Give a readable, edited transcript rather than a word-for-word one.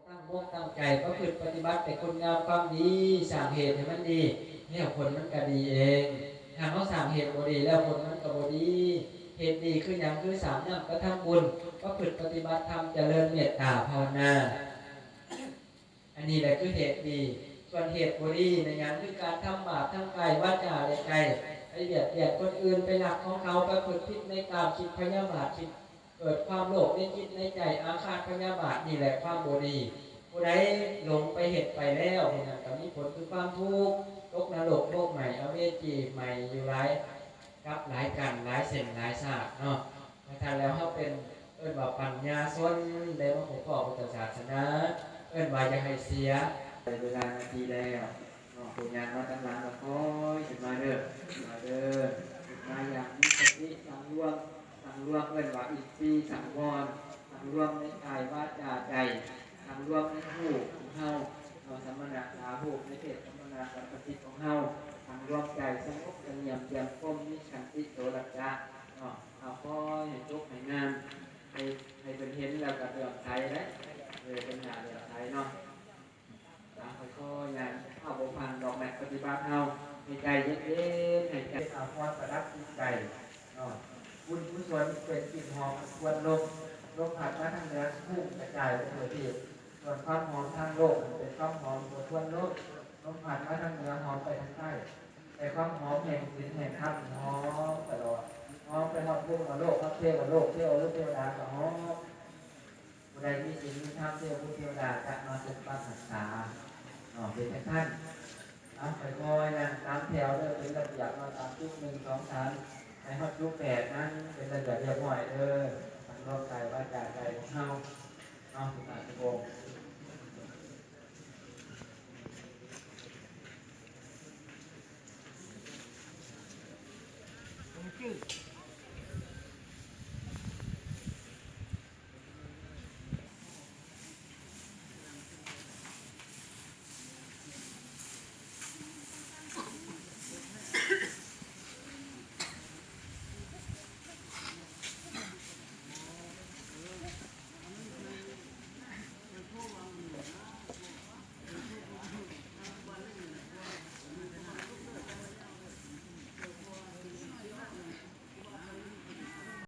ตั้งมุ่งตั้งใจก็คือปฏิบัติแต่คุณงามความดีสร้างเหตุให้มันดีแล้วผลมันก็ดีเองถ้าเขาสร้างเหตุบ่ดีแล้วผลมันก็บ่ดีเหตุดีคืออย่างคือสามอย่างก็ทำบุญก็คือปฏิบัติธรรมเจริญเมตตาภาวนาอันนี้แหละคือเหตุดีส่วนเหตุบ่ดีในอย่างคือการทำบาปทั้งกายวาจาและใจไปเบียดเบียนคนอื่นไปหลักของเขาไปฝึกคิดในกามคิดพยาบาทคิดเกิดความโลภในจิตในใจอาฆาตพยาบาทนี่แหละความบ่ดีผู้ใดหลงไปเหตุไปแล้วนี่นะก็มีผลคือความทุกข์ตกนรกโลกใหม่อเวจีใหม่อยู่หลายกับหลายกันหลายเส้นหลายชาติเนาะถ้าแล้วเขาเป็นว่าปัญญาส้นได้มาของพ่อพุทธศาสนาว่าจะให้เสียเวลานาทีแล้วผลงานมาตั้งหลังก็ค่อยขึ้นมาเด้อมาเด้อมาอย่างนี้สติสังรวมว่าอินทรีย์สังวรสังรวมในกายวาจาใจสังรวมในหูของเฮาสัมมนาขาหูในเพศสัมมนาสัมปติของเฮาสังรวมใจสงบเงียบเยียมก้มนิชันติโตรัจจะเอาค่อยให้ทุกข์ให้งามให้เป็นเห็นแล้วก็เดือดใจได้เป็นหาเดือดใจเนาะค่อยๆอย่างเข้าบฟังดอกแมกปฏิบัติเอาให้ใจเย็นๆให้ใจเอาพรประดับจิตใจบุญกุศลเป็นกลิ่นหอมควรลมผัดมาทางเหนือพุ่งกระจายไปทั่วที่ส่วนความหอมทางโลกเป็นความหอมควรลมผัดมาทางเหนือหอมไปทางใต้แต่ความหอมแห่งศีลแห่งธรรมหอมตลอดหอมไปหอดพุ่งมาโลกพระเทวโลกเทวโลกเทวดาก็หอมผู้ใดมีศีลมีธรรมเทวผู้เทวดาจะมาปกปักรักษาเป็นท่านไปคอยนะตามแถวเด้อเป็นระเบียบมาตามจุก1 2 3ในฮอดจุก8นั้นเป็นระเบียบเรียบร้อยเด้อทั้งรอบกายวาจาใจของเฮาสุขภาพโก